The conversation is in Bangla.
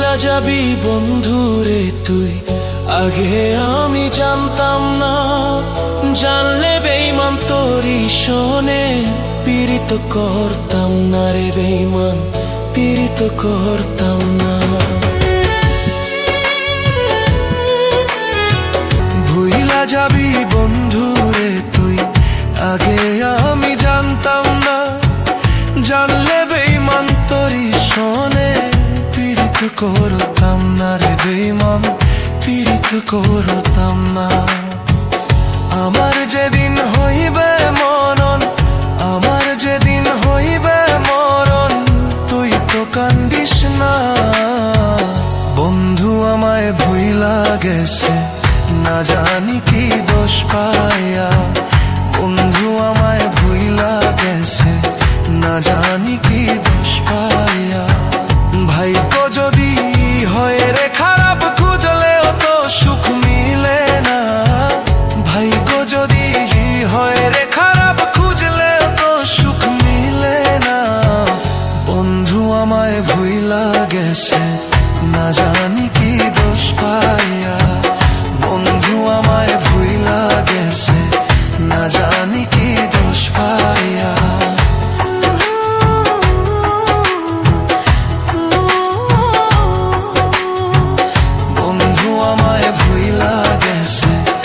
ভুইলা যাবি বন্ধুরে তুই, আগে আমি জানতাম না। জানলে বেঈমান তোরই শোনে, পীড়িত করতাম না রে বেঈমান, পীড়িত করতাম না। ভুইলা যাবি বন্ধুরে তুই, আগে আমি জানতাম না। জানলে বেঈমান তোরই শোনে, পীড়িত করতাম না রে বেঈমান, পীড়িত করতাম না। আমার যেদিন হইবে মরণ, আমার যেদিন হইবে মরণ, তুই তো কান্দিস না। বন্ধু আমায় ভুইলা গেছে, না জানি কি দোষ পাইয়া। বন্ধু আমায় ভুইলা গেছে, না জানি কি দোষ পাইয়া। ভাইপো যদি